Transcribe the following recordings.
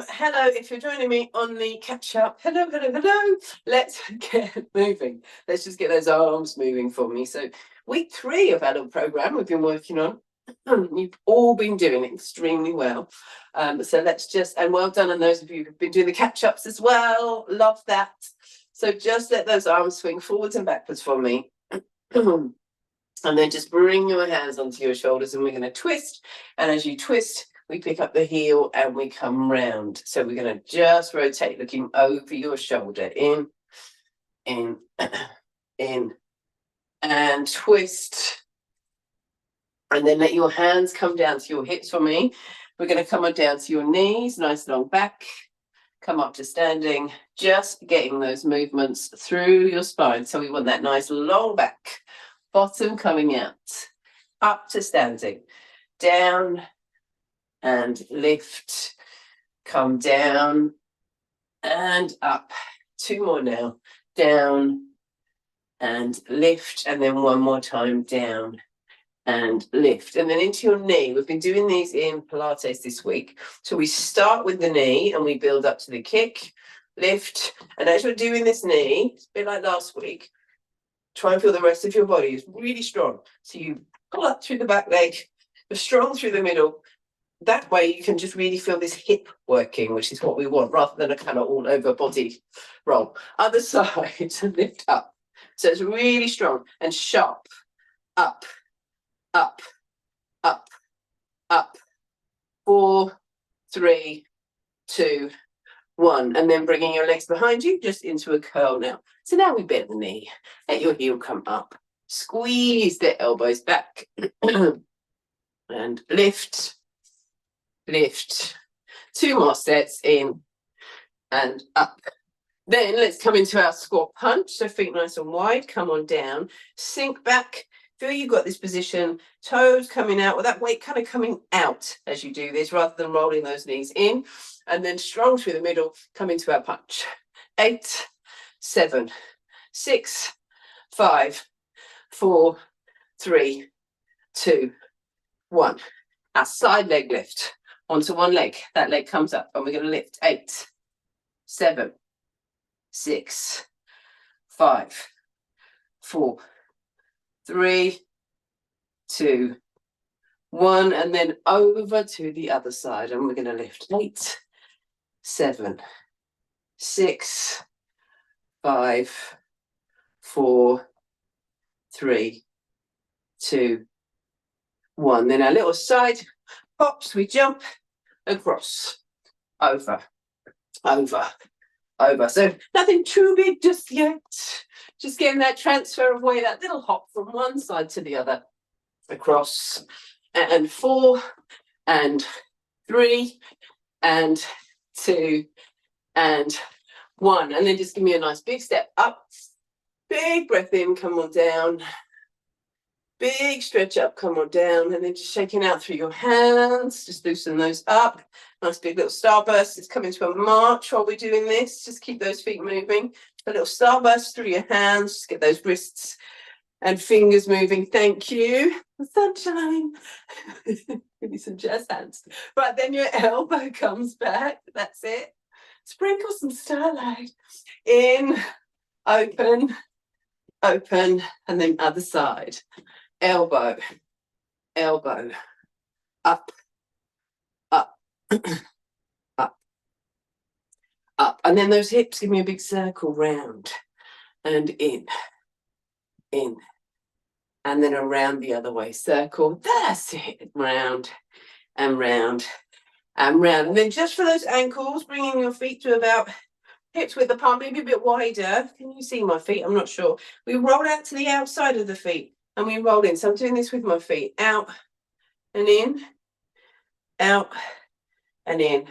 hello, if you're joining me on the catch up, hello. Let's get moving. Let's just get those arms moving for me. So week 3 of our little program we've been working on. You've all been doing extremely well. So let's just, and well done on those of you who've been doing the catch-ups as well. Love that. So just let those arms swing forwards and backwards for me. And then just bring your hands onto your shoulders and we're going to twist. And as you twist, we pick up the heel and we come round. So we're going to just rotate looking over your shoulder. In, in, and twist. And then let your hands come down to your hips for me. We're going to come on down to your knees, nice long back. Come up to standing, just getting those movements through your spine. So we want that nice long back. Bottom coming out, up to standing, down and lift, come down and up. 2 more now, down and lift, and then 1 more time, down and lift. And then into your knee. We've been doing these in Pilates this week. So we start with the knee and we build up to the kick, lift, and as you're doing this knee, it's a bit like last week, try and feel the rest of your body is really strong. So you pull up through the back leg, you're strong through the middle. That way you can just really feel this hip working, which is what we want, rather than a kind of all over body roll. Other side, lift up. So it's really strong and sharp. Up, up, up, up. 4, 3, 2, 1, and then bringing your legs behind you, just into a curl now. So now we bend the knee, let your heel come up, squeeze the elbows back, and lift, lift. 2 more sets, in and up. Then let's come into our squat punch, so feet nice and wide, come on down, sink back, feel you've got this position, toes coming out, with that weight kind of coming out as you do this, rather than rolling those knees in. And then strong through the middle, come into our punch. 8, 7, 6, 5, 4, 3, 2, 1. Our side leg lift onto one leg. That leg comes up and we're going to lift. 8, 7, 6, 5, 4, 3, 2, 1, and then over to the other side, and we're going to lift. 8, 7, 6, 5, 4, 3, 2, 1. Then our little side pops, we jump across, over, over, over. So nothing too big just yet. Just getting that transfer of weight, that little hop from one side to the other. Across, and 4, and 3, and 2, and 1. And then just give me a nice big step up. Big breath in, come on down. Big stretch up, come on down. And then just shaking out through your hands. Just loosen those up. Nice big little starburst. It's coming to a march while we're doing this. Just keep those feet moving. A little starburst through your hands. Just get those wrists and fingers moving. Thank you. The sunshine. Give me some jazz hands. Right, then your elbow comes back. That's it. Sprinkle some starlight. In, open, open, and then other side. Elbow, elbow, up, up, up, up. And then those hips, give me a big circle round and in, and then around the other way, circle. That's it. Round and round and round. And then just for those ankles, bringing your feet to about hips width apart, maybe a bit wider. Can you see my feet? I'm not sure. We roll out to the outside of the feet and we roll in. So I'm doing this with my feet. Out and in, out and in,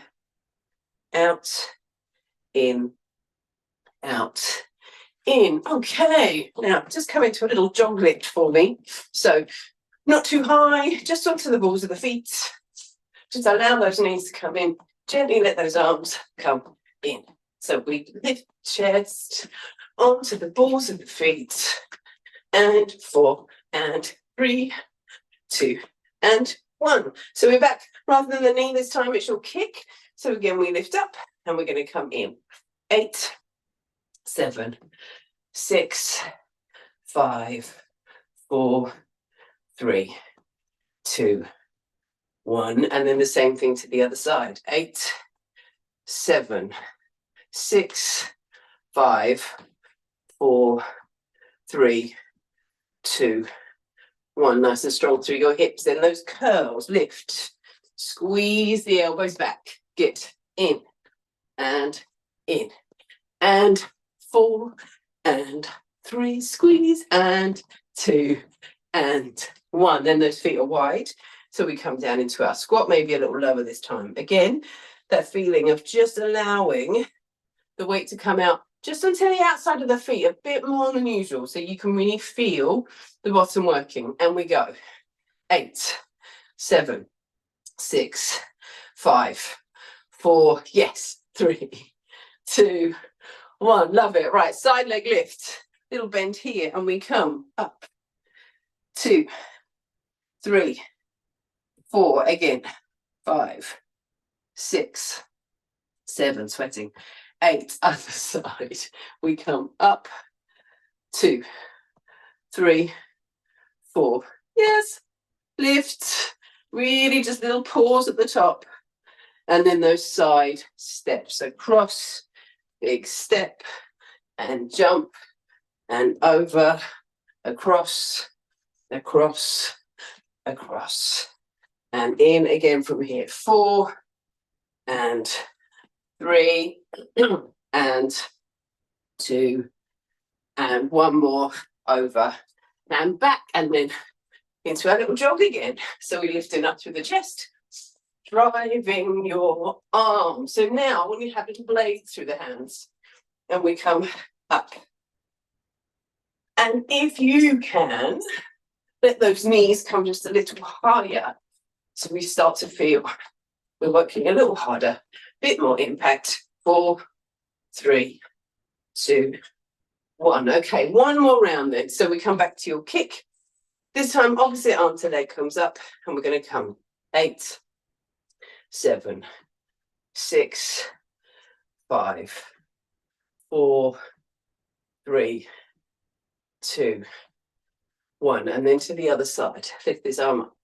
out, in, out, in. Okay, now just come into a little jog lift for me. So not too high, just onto the balls of the feet. Just allow those knees to come in. Gently let those arms come in. So we lift chest onto the balls of the feet. And 4, and 3, 2, and 1. So we're back. Rather than the knee this time, it's your kick. So again, we lift up and we're going to come in. 8, 7, 6, 5, 4, 3, 2, 1. And then the same thing to the other side. 8, 7, 6, 5, 4, 3, 2, 1. Nice and strong through your hips. Then those curls, lift, squeeze the elbows back. Get in and in and 4 and 3, squeeze, and 2 and 1. Then those feet are wide. So we come down into our squat, maybe a little lower this time. Again, that feeling of just allowing the weight to come out just onto the outside of the feet, a bit more than usual, so you can really feel the bottom working. And we go. 8, 7, 6, 5, 4, yes, 3, 2, 1. Love it. Right, side leg lift. Little bend here, and we come up. 2, 3, 4. Again. 5, 6, 7. Sweating. 8. Other side. We come up. 2, 3, 4. Yes. Lift. Really just a little pause at the top. And then those side steps. So cross, big step, and jump, and over, across, across, across, and in again from here. 4 and 3 and 2 and 1 more, over and back, and then into our little jog again. So we're lifting up through the chest, driving your arms. So now when you have little blades through the hands, and we come up. And if you can, let those knees come just a little higher. So we start to feel we're working a little harder, bit more impact. 4, 3, 2, 1. Okay, one more round then. So we come back to your kick. This time, opposite arm to leg comes up, and we're going to come 8, 7, 6, 5, 4, 3, 2, 1. And then to the other side. Lift this arm up.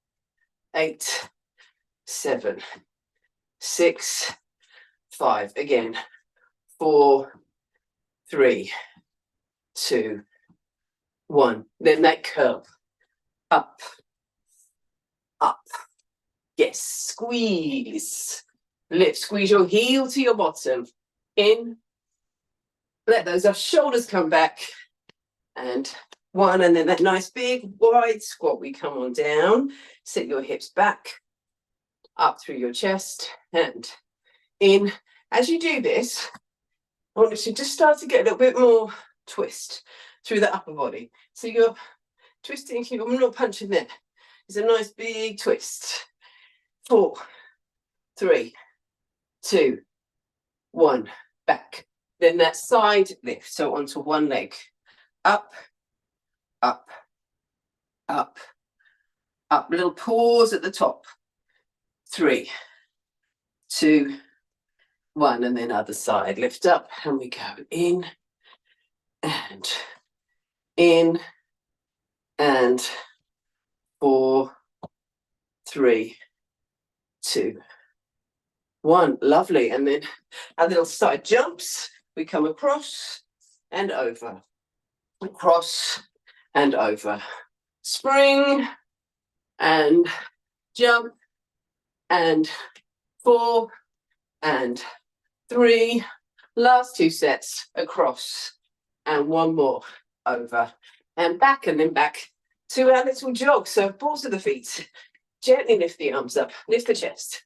8, 7, 6, 5. Again. 4, 3, 2, 1. Then that curl. Up, up. Yes, squeeze. Lift, squeeze your heel to your bottom. In. Let those shoulders come back. And 1, and then that nice big wide squat. We come on down. Sit your hips back. Up through your chest. And in. As you do this, I want you to just start to get a little bit more twist through the upper body. So you're twisting, you're not punching there. It's a nice big twist. 4, 3, 2, 1. Back. Then that side lift. So onto one leg. Up, up, up, up. Little pause at the top. 3, 2, 1. And then other side. Lift up, and we go in and in. And 4, 3, 2, 1. Lovely. And then our little side jumps. We come across and over. Across and over. Spring and jump. And 4 and 3. Last 2 sets. Across. And 1 more. Over. And back, and then back to our little jog. So balls of the feet. Gently lift the arms up. Lift the chest.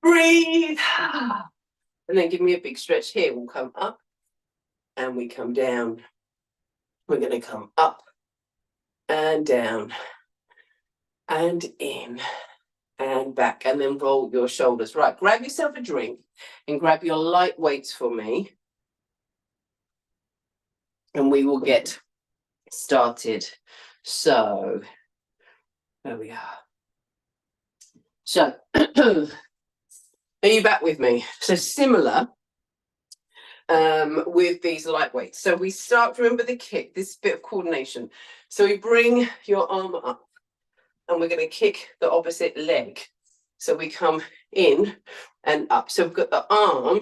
Breathe. And then give me a big stretch here. We'll come up and we come down. We're going to come up and down and in and back, and then roll your shoulders. Right, grab yourself a drink and grab your light weights for me. And we will get started. So there we are. So Are you back with me? So similar with these light weights. So we start, remember the kick, this bit of coordination. So we bring your arm up and we're going to kick the opposite leg. So we come in and up. So we've got the arm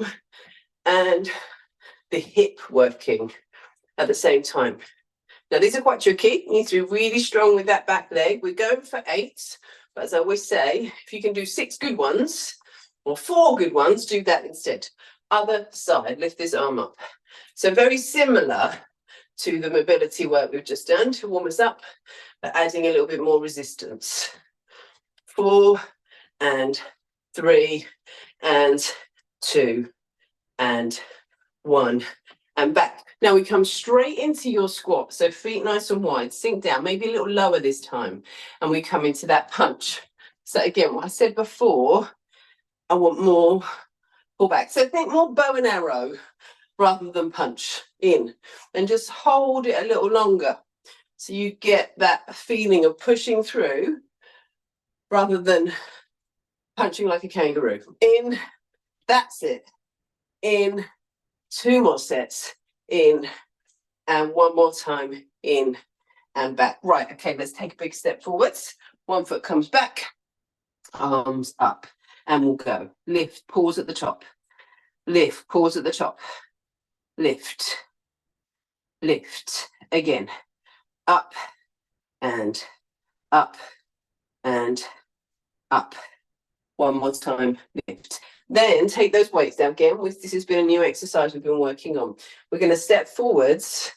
and the hip working at the same time. Now these are quite tricky. You need to be really strong with that back leg. We're going for 8, but as I always say, if you can do 6 good ones or 4 good ones, do that instead. Other side, lift this arm up. So very similar to the mobility work we've just done to warm us up, but adding a little bit more resistance. 4 and 3 and 2 and 1 and back. Now we come straight into your squat. So feet nice and wide, sink down, maybe a little lower this time. And we come into that punch. So again, what I said before, I want more pull back. So think more bow and arrow rather than punch in, and just hold it a little longer. So you get that feeling of pushing through rather than punching like a kangaroo. In, that's it. In, 2 more sets, in, and 1 more time, in and back. Right, okay, let's take a big step forwards. 1 foot comes back, arms up, and we'll go. Lift, pause at the top. Lift, pause at the top. Lift, lift, again. Up, and up, and up. 1 more time, lift. Then take those weights down again. This has been a new exercise we've been working on. We're going to step forwards.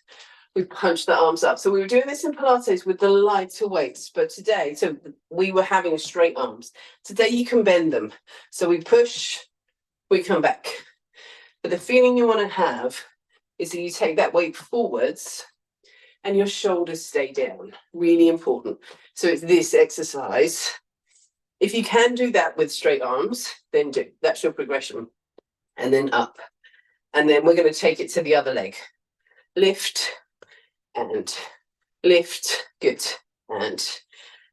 We punch the arms up. So we were doing this in Pilates with the lighter weights, but today, so we were having straight arms. Today you can bend them. So we push, we come back. But the feeling you want to have is that you take that weight forwards and your shoulders stay down. Really important. So it's this exercise. If you can do that with straight arms, then do. That's your progression. And then up. And then we're going to take it to the other leg. Lift and lift. Good. And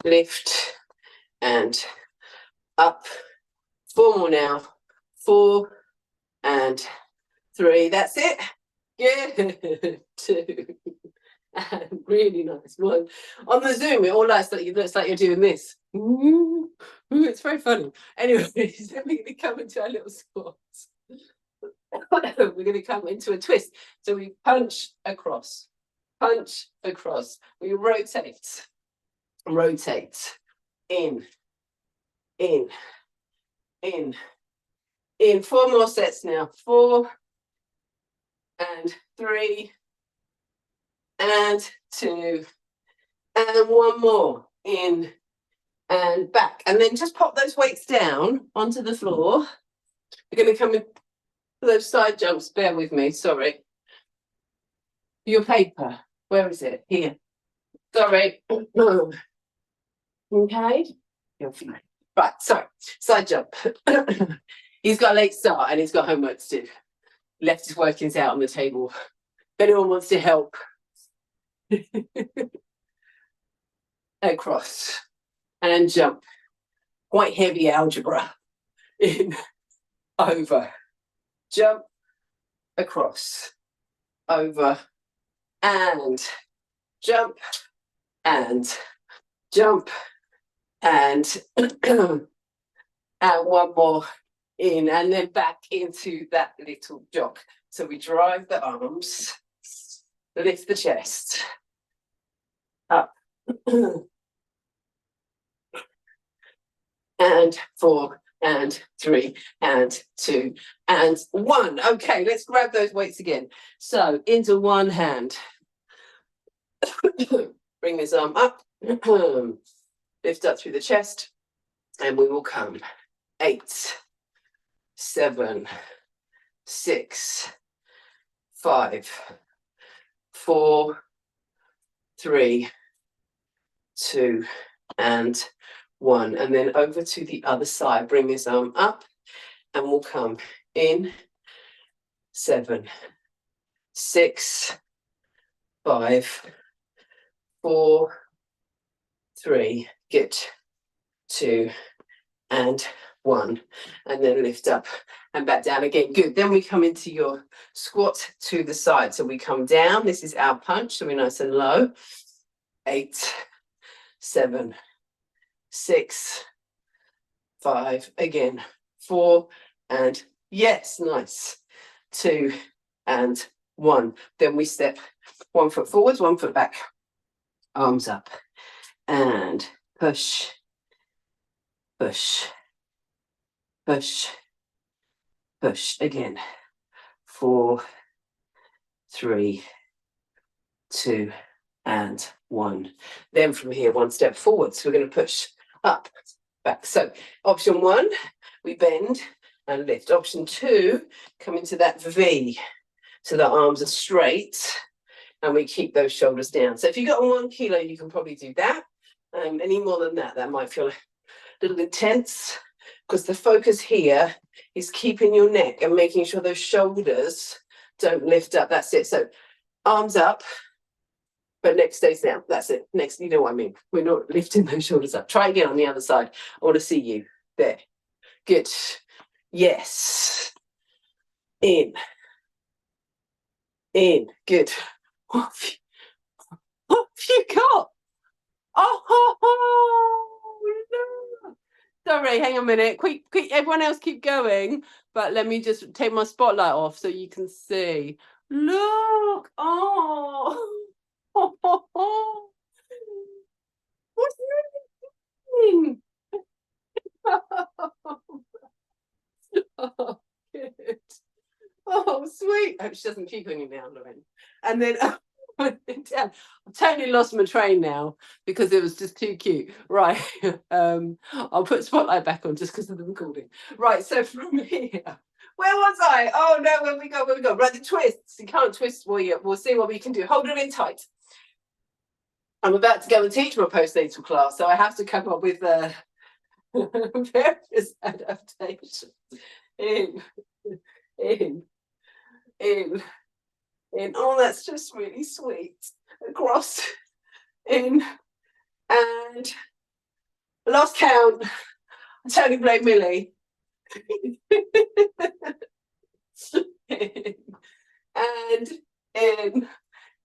lift and up. 4 more now. 4 and 3. That's it. Good. 2. And really nice. 1. On the Zoom, it all looks like you're doing this. Ooh, it's very funny. Anyway, so we're going to come into our little squats. We're going to come into a twist. So we punch across, we rotate, in, in, in, in. 4 more sets now. 4 and 3 and 2 and 1 more. In and back. And then just pop those weights down onto the floor. We're going to come in for those side jumps. Bear with me, sorry. Your paper, where is it? Here. Sorry. Okay. You're fine. Right, so side jump. He's got a late start and he's got homework to do. Left his workings out on the table. If anyone wants to help. Across and jump. Quite heavy algebra. In, over, jump, across, over, and jump, and jump, and and 1 more in, and then back into that little jog. So we drive the arms, lift the chest, up, and 4 and 3 and 2 and 1. Okay, let's grab those weights again. So into one hand. Bring this arm up. Lift up through the chest. And we will come. 8, 7, 6, 5, 4, 3, 2 and 1, and then over to the other side. Bring this arm up and we'll come in. 7, 6, 5, 4, 3, good, 2 and 1, and then lift up and back down again. Good. Then we come into your squat to the side. So we come down. This is our punch. So we're nice and low. 8, 7, 6, 5, again, 4, and yes, nice. 2 and 1. Then we step 1 foot forwards, 1 foot back. Arms up and push, push, push, push. Again. 4, 3, 2, and 1. Then from here, 1 step forward. So we're going to push up, back. So option 1, we bend and lift. Option 2, come into that V. So the arms are straight and we keep those shoulders down. So if you've got 1 kilo, you can probably do that. Any more than that, that might feel a little bit tense, because the focus here is keeping your neck and making sure those shoulders don't lift up. That's it. So arms up, but neck stays down. That's it. Next, you know what I mean. We're not lifting those shoulders up. Try again on the other side. I want to see you. There. Good. Yes. In. In. Good. What have you got? Oh, no. Sorry, hang on a minute. Quick, everyone else keep going. But let me just take my spotlight off so you can see. Look. Oh. What's happening? Oh, good. Oh, sweet. I hope she doesn't keep on you now, Lorraine. And then I've totally lost my train now because it was just too cute. Right. I'll put spotlight back on just because of the recording. Right, so from here, where was I? Oh no, where we go? Right, the twists. You can't twist. We'll see what we can do. Hold it in tight. I'm about to go and teach my postnatal class, so I have to come up with various adaptations. In. Oh, that's just really sweet. Across, in, and I lost count. I totally blame Millie. And in,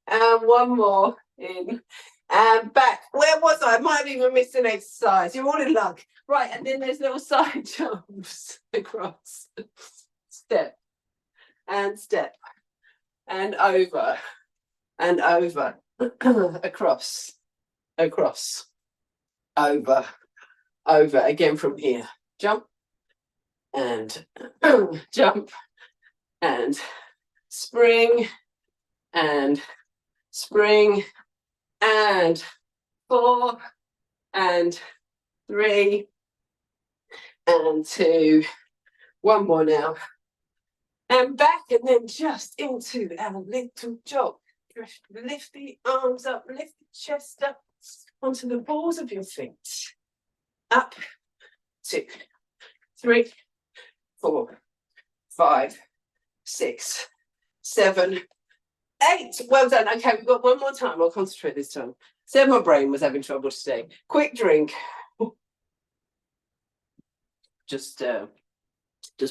and one more in, and back. Where was I? I might have even missed an exercise. You're all in luck. Right, and then there's little side jumps across. Step, and step, and over, and over, across, across, over, over. Again from here. Jump, and jump, and spring, and spring, and 4, and 3, and 2. One more now. And back, and then just into our little jog. Lift the arms up, lift the chest up onto the balls of your feet. Up, 2, 3, 4, 5, 6, 7, 8. Well done. Okay, we've got one more time. I'll concentrate this time. Said my brain was having trouble today. Quick drink. Just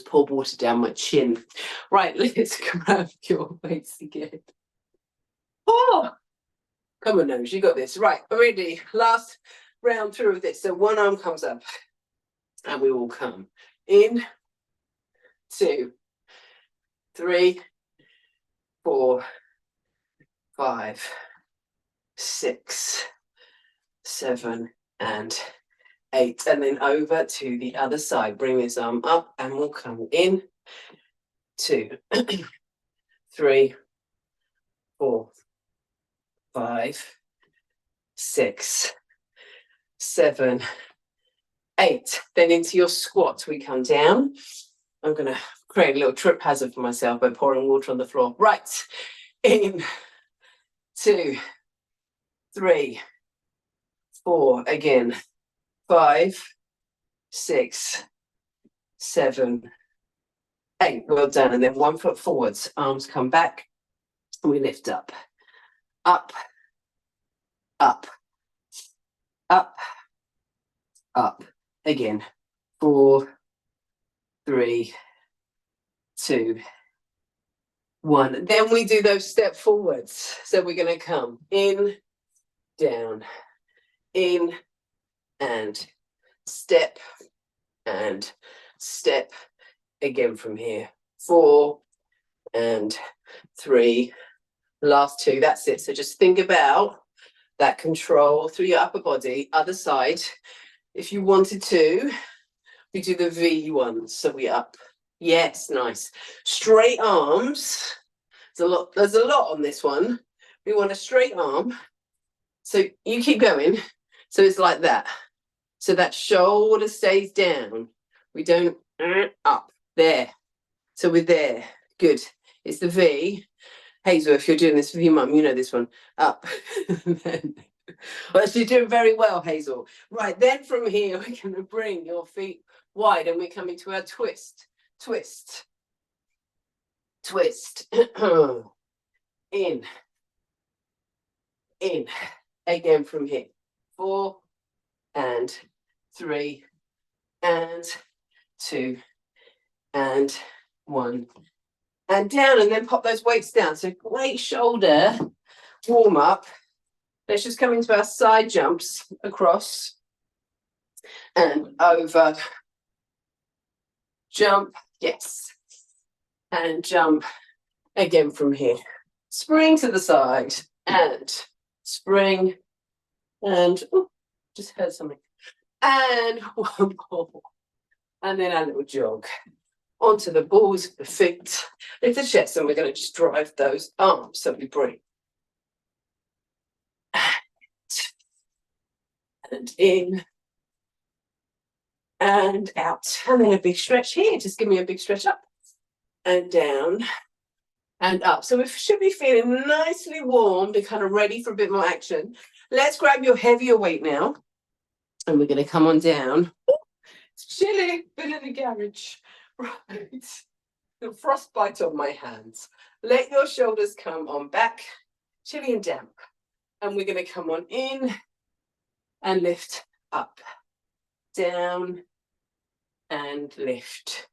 pour water down my chin. Right, let's grab your weights again. Oh, come on, nose, you got this. Right, ready. Last round through of this. So one arm comes up, and we will come in. 2, 3, 4, 5, 6, 7, and 8, and then over to the other side. Bring this arm up, and we'll come in. 2, 3, 4, 5, 6, 7, 8. Then into your squat, we come down. I'm going to create a little trip hazard for myself by pouring water on the floor. Right, in, 2, 3, 4, again, 5, 6, 7, 8. Well done. And then 1 foot forwards, arms come back, and we lift up, up, up, up, up. Again, 4, 3, 2, 1. Then we do those step forwards. So we're going to come in, down, in, and step, and step again from here. 4 and 3. Last 2. That's it. So just think about that control through your upper body. Other side. If you wanted to, we do the V one. So we up. Yes, nice. Straight arms. There's a lot on this one. We want a straight arm. So you keep going. So it's like that. So that shoulder stays down. We don't up. There. So we're there. Good. It's the V. Hazel, if you're doing this with your mum, you know this one. Up. Well, she's doing very well, Hazel. Right, then from here, we're going to bring your feet wide and we're coming to our twist. Twist. Twist. In. In. Again from here. 4 and 3 and 2 and 1 and down, and then pop those weights down. So great shoulder warm up. Let's just come into our side jumps across and over. Jump, yes, and jump again from here. Spring to the side and spring and just heard something. And one more. And then a little jog onto the balls of the feet. Lift the chest, and we're going to just drive those arms. So we bring. And in. And out. And then a big stretch here. Just give me a big stretch up. And down. And up. So we should be feeling nicely warmed and kind of ready for a bit more action. Let's grab your heavier weight now. And we're going to come on down. It's chilly. Been in the garage. Right. The frostbite on my hands. Let your shoulders come on back. Chilly and damp. And we're going to come on in and lift up. Down and lift.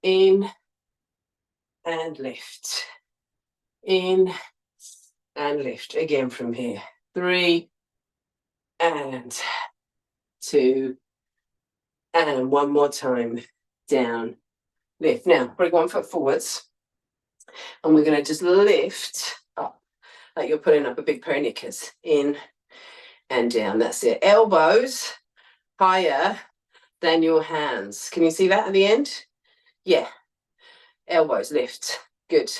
In and lift. In and lift. Again from here. 3 and 2 and one more time. Down, lift. Now bring 1 foot forwards and we're going to just lift up like you're putting up a big pair of knickers. In and down. That's it. Elbows higher than your hands. Can you see that at the end? Yeah. Elbows lift. Good.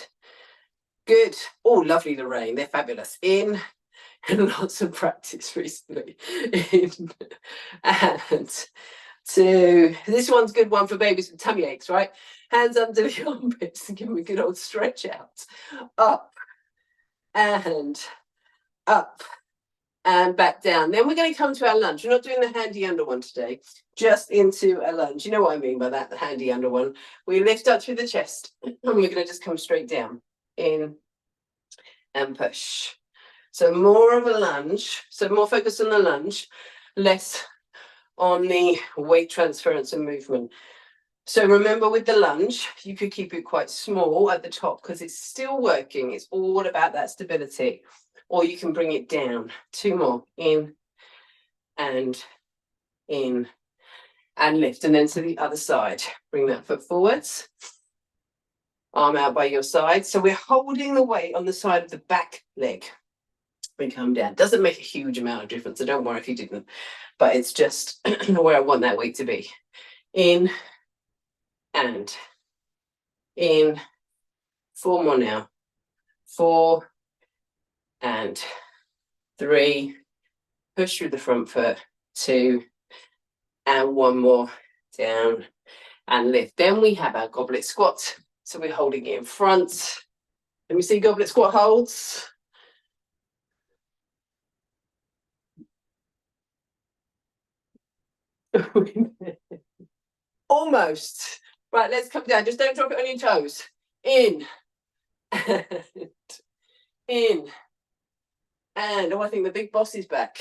Good. Oh, lovely, Lorraine. They're fabulous. In and lots of practice recently. In and 2. This one's a good one for babies with tummy aches, right? Hands under the armpits and give them a good old stretch out. Up and up and back down. Then we're going to come to our lunge. We're not doing the handy under one today, just into a lunge. You know what I mean by that, the handy under one. We lift up through the chest and we're going to just come straight down. In and push. So more of a lunge. So more focus on the lunge, less on the weight transference and movement. So remember with the lunge, you could keep it quite small at the top because it's still working. It's all about that stability. Or you can bring it down. 2 more. In and lift. And then to the other side. Bring that foot forwards. Arm out by your side. So we're holding the weight on the side of the back leg. We come down. Doesn't make a huge amount of difference, so don't worry if you didn't. But it's just where I want that weight to be. In and in. 4 more now. 4 and 3. Push through the front foot. 2 and 1 more. Down and lift. Then we have our goblet squat. So we're holding it in front. Let me see goblet squat holds. Almost. Right, let's come down. Just don't drop it on your toes. In. And in. And, oh, I think the big boss is back.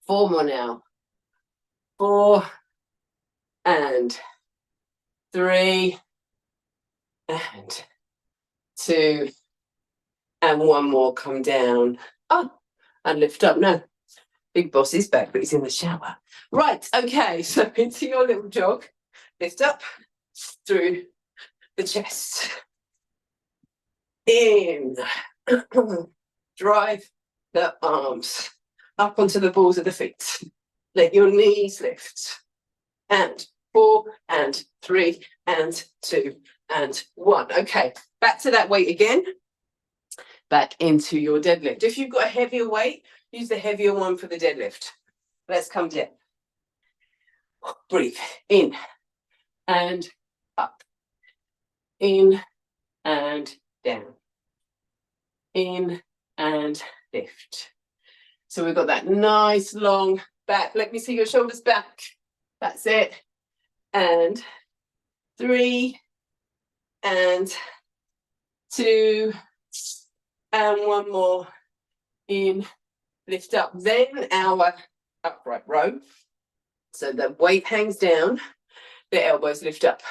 4 more now. 4 and 3 and 2 and 1 more. Come down. Oh, and lift up. No, Big Boss is back, but he's in the shower. Right, okay, so into your little jog. Lift up through the chest. In. Drive the arms up onto the balls of the feet. Let your knees lift. And 4 and 3 and 2 and 1. Okay, back to that weight again. Back into your deadlift. If you've got a heavier weight, use the heavier one for the deadlift. Let's come down. Breathe in and up. In and down. In and lift. So we've got that nice long back. Let me see your shoulders back. That's it. And 3 and 2 and 1 more. In, lift up. Then our upright row. So the weight hangs down, the elbows lift up.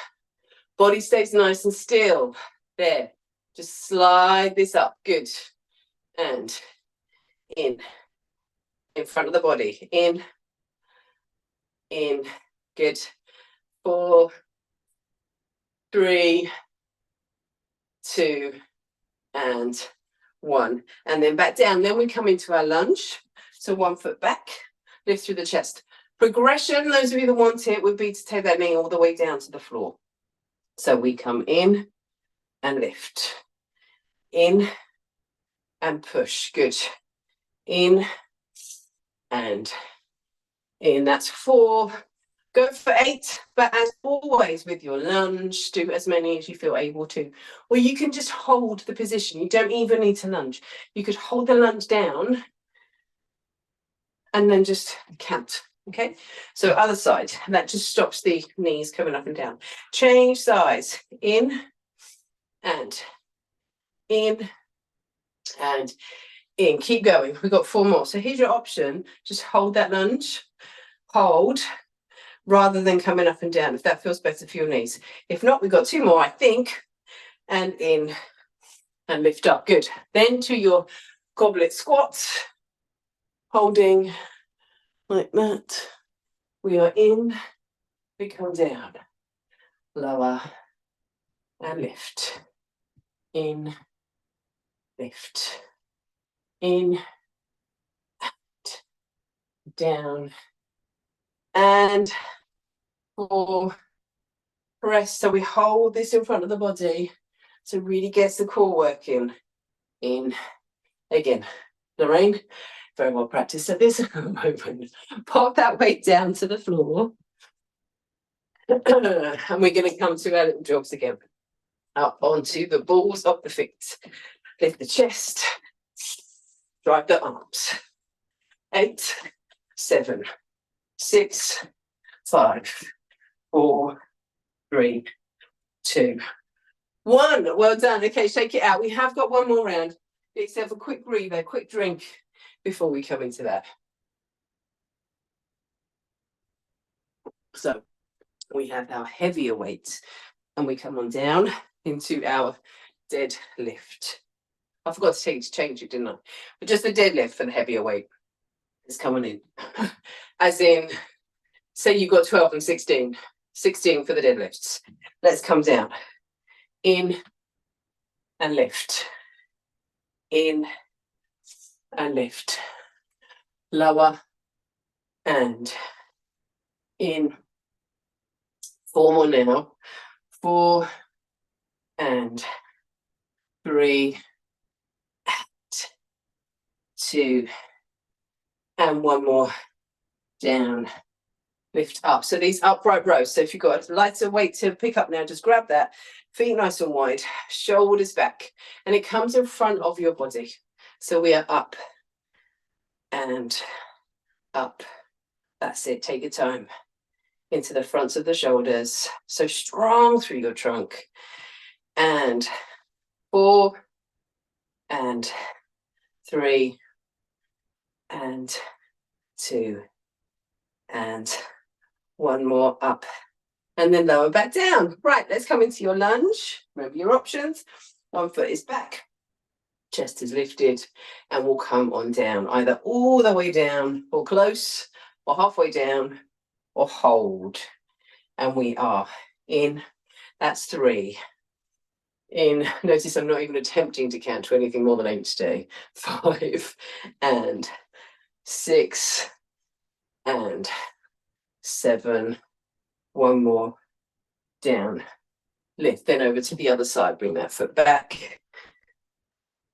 Body stays nice and still. There. Just slide this up. Good. And in front of the body. In. Good. 4, 3, 2, and 1. And then back down. Then we come into our lunge. So 1 foot back, lift through the chest. Progression, those of you that want it, would be to take that knee all the way down to the floor. So we come in and lift. In and push. Good. In and in. That's 4. Go for 8, but as always with your lunge, do as many as you feel able to. Or you can just hold the position. You don't even need to lunge. You could hold the lunge down and then just count. Okay, so other side, and that just stops the knees coming up and down. Change size. In and in and in. Keep going. We've got 4 more. So here's your option. Just hold that lunge. Hold. Rather than coming up and down, if that feels better for your knees. If not, we've got 2 more, I think. And in and lift up. Good. Then to your goblet squats. Holding like that. We are in. We come down. Lower and lift. In. Lift. In. And down. And 4. Press. So we hold this in front of the body to really get the core working. In. Again. Lorraine, very well practiced at this moment. Pop that weight down to the floor. And we're going to come to our little jogs again. Up onto the balls of the feet. Lift the chest. Drive the arms. 8, 7, 6, 5, 4, 3, 2, 1. Well done. Okay, shake it out. We have got 1 more round. Let's have a quick breather, quick drink before we come into that. So we have our heavier weights and we come on down into our deadlift. I forgot to change it, didn't I? But just the deadlift for the heavier weight is coming in. As in, say you've got 12 and 16. 16 for the deadlifts. Let's come down. In and lift. In and lift. Lower and in. 4 more now. 4 and 3 and 2 and 1 more. Down. Lift up. So these upright rows. So if you've got a lighter weight to pick up now, just grab that. Feet nice and wide. Shoulders back. And it comes in front of your body. So we are up and up. That's it. Take your time. Into the fronts of the shoulders. So strong through your trunk. And 4 and 3 and 2 and one more up, and then lower back down. Right, let's come into your lunge. Remember your options. One foot is back, chest is lifted, and we'll come on down, either all the way down or close, or halfway down, or hold. And we are in. That's 3. In, notice I'm not even attempting to count to anything more than 8 today. 5 and 6 and 7. One more, down, lift, then over to the other side, bring that foot back,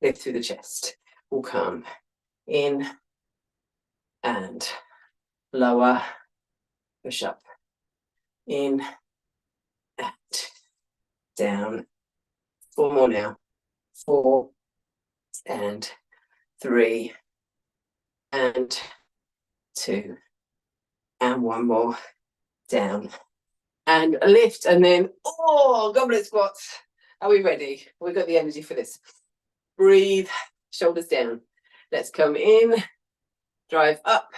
lift through the chest. We'll come in and lower, push up, in and down. 4 more now, 4 and 3 and 2 and 1 more, down and lift, and then goblet squats. Are we ready? We've got the energy for this. Breathe, shoulders down. Let's come in, drive up,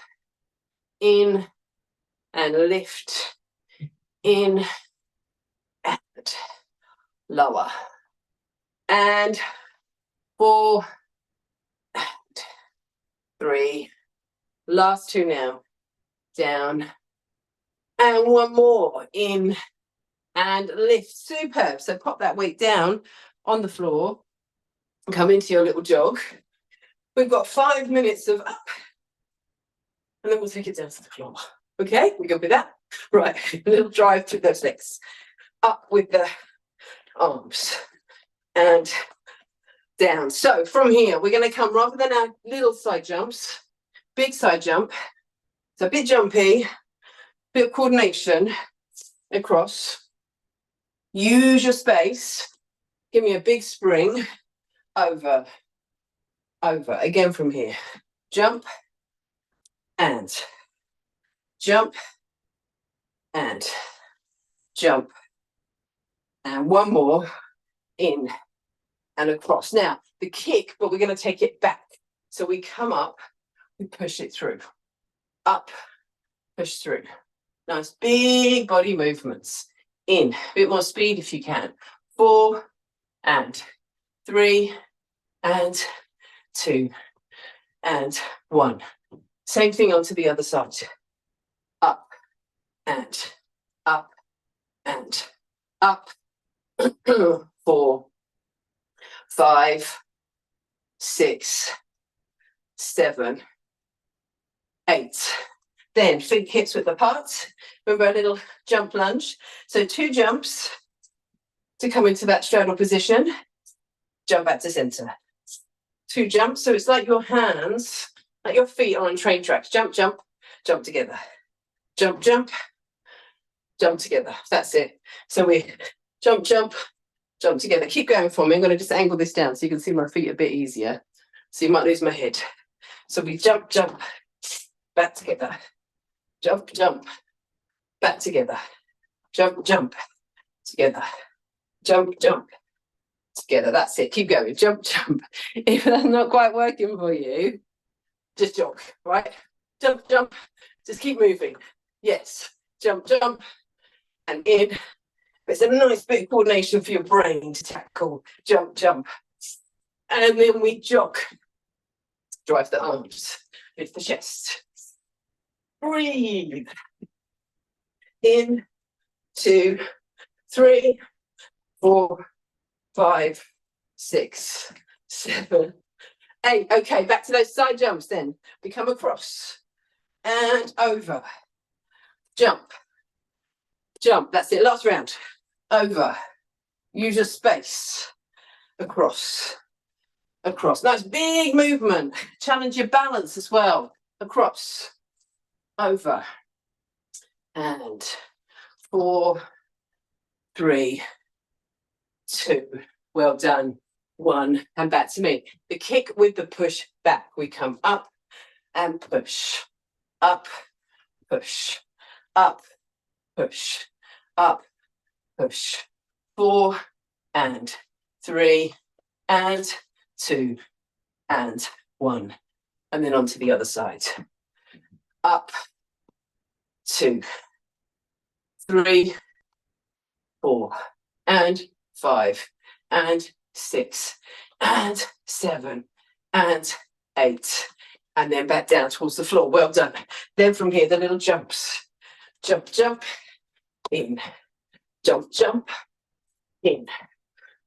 in and lift, in and lower, and 4 and 3. Last 2 now, down, and 1 more, in and lift. Superb. So pop that weight down on the floor, come into your little jog. We've got 5 minutes of up, and then we'll take it down to the floor. Okay, we good with that? Right, a little drive through those legs. Up with the arms and down. So from here, we're going to come, rather than our little side jumps, big side jump. So a bit jumpy, bit of coordination across. Use your space. Give me a big spring. Over, over. Again from here. Jump and jump and jump. And 1 more, in and across. Now, the kick, but we're going to take it back. So we come up, we push it through. Up, push through. Nice big body movements. In, a bit more speed if you can. 4 and 3 and 2 and 1. Same thing onto the other side. Up and up and up. 4, 5, 6, 7, 8. Then feet hips width apart. Remember a little jump lunge. So 2 jumps to come into that straddle position. Jump back to center. 2 jumps. So it's like your hands, like your feet are on train tracks. Jump, jump, jump together. Jump, jump, jump together. That's it. So we jump, jump, jump together. Keep going for me. I'm going to just angle this down so you can see my feet a bit easier. So you might lose my head. So we jump, jump, back together. Jump, jump, back together. Jump, jump, together. Jump, jump, together. That's it. Keep going. Jump, jump. If that's not quite working for you, just jog, right? Jump, jump. Just keep moving. Yes. Jump, jump, and in. It's a nice bit of coordination for your brain to tackle. Jump, jump. And then we jog. Drive the arms. Lift the chest. Breathe. In, 2, 3, 4, 5, 6, 7, 8. Okay, back to those side jumps then. We come across and over. Jump. Jump. That's it. Last round. Over. Use your space. Across. Across. Nice big movement. Challenge your balance as well. Across. Over. And 4, 3, 2. Well done. 1. And back to me. The kick with the push back. We come up and push. Up, push. Up, push. Up, push. 4 and 3 and 2 and 1. And then onto the other side. Up, 2 3, 4, and 5, and 6, and 7, and 8, and then back down towards the floor. Well done. Then from here, the little jumps. Jump, jump, in. Jump, jump, in.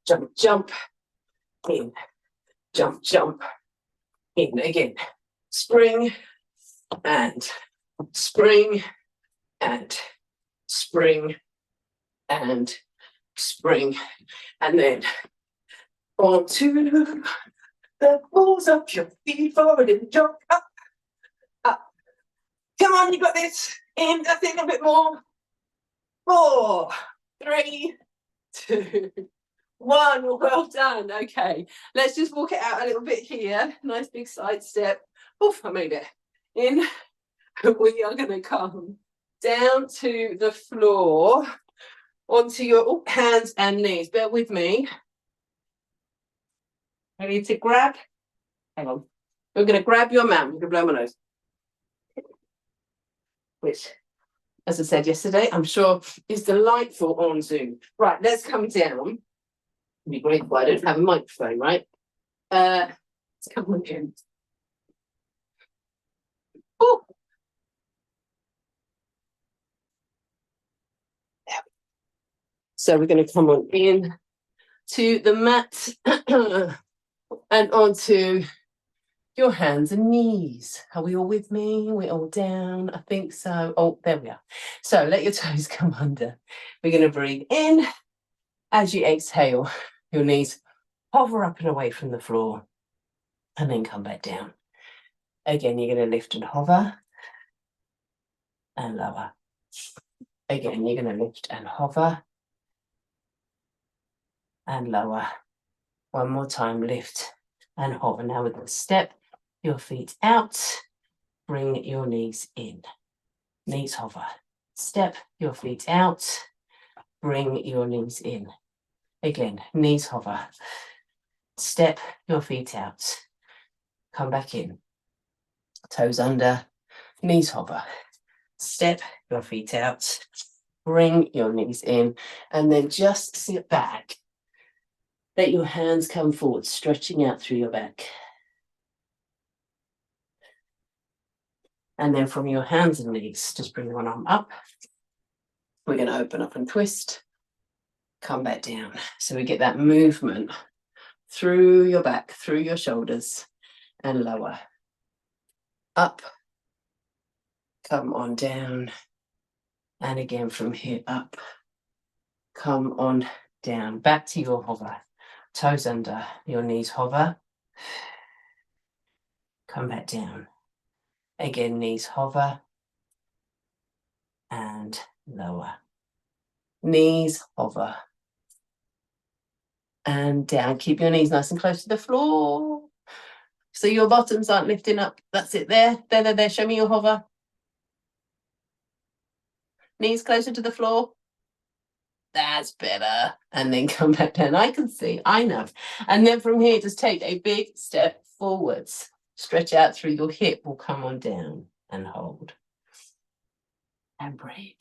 Jump, jump, in. Jump, jump, in. Again. Spring, and spring, and spring, and spring. And then on to the balls up, your feet forward and jump up, up. Come on, you got this. In, I think a bit more. 4, 3, 2, 1. Well done. Okay, let's just walk it out a little bit here. Nice big side step. Oof, I made it. In. We are going to come down to the floor, onto your hands and knees. Bear with me. Ready to grab? Hang on. We're going to grab your man. You can blow my nose. Which, as I said yesterday, I'm sure is delightful on Zoom. Right, let's come down. It'd be great if I don't have a microphone, right? Let's come on in. Oh. So we're going to come on in to the mat and onto your hands and knees. Are we all with me? We're all down? I think so. Oh, there we are. So let your toes come under. We're going to breathe in. As you exhale, your knees hover up and away from the floor and then come back down. Again, you're going to lift and hover and lower. Again, you're going to lift and hover and lower. One more time, lift and hover. Now with the step, your feet out, bring your knees in. Knees hover. Step your feet out, bring your knees in. Again, knees hover. Step your feet out. Come back in. Toes under, knees hover. Step your feet out, bring your knees in, and then just sit back. Let your hands come forward, stretching out through your back. And then from your hands and knees, just bring one arm up. We're going to open up and twist. Come back down. So we get that movement through your back, through your shoulders, and lower. Up. Come on down. And again from here up. Come on down. Back to your hover. Toes under. Your knees hover. Come back down. Again, knees hover. And lower. Knees hover. And down. Keep your knees nice and close to the floor. So your bottoms aren't lifting up. That's it there. There. Show me your hover. Knees closer to the floor. That's better. And then come back down. I can see. I know. And then from here, just take a big step forwards. Stretch out through your hip. Will come on down and hold. And breathe.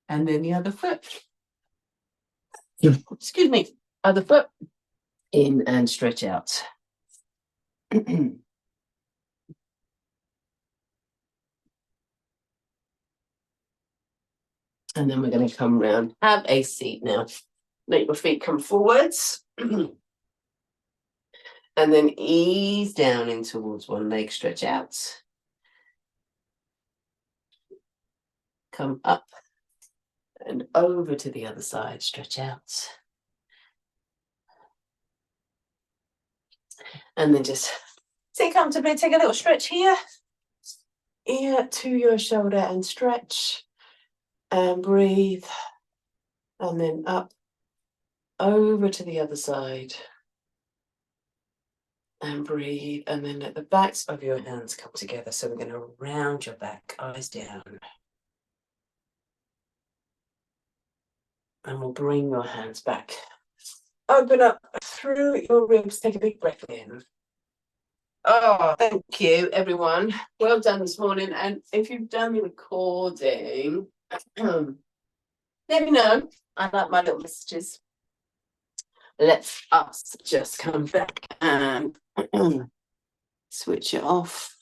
And then the other foot. Excuse me. Other foot. In and stretch out. And then we're going to come round. Have a seat now. Let your feet come forwards. And then ease down in towards one leg. Stretch out. Come up. And over to the other side. Stretch out. And then just sit comfortably. Take a little stretch here. Ear to your shoulder and stretch. And breathe. And then up. Over to the other side. And breathe. And then let the backs of your hands come together. So we're going to round your back. Eyes down. And we'll bring your hands back. Open up through your ribs. Take a big breath in. Oh, thank you, everyone. Well done this morning. And if you've done the recording, let me know. I like my little messages. Let's us just come back and switch it off.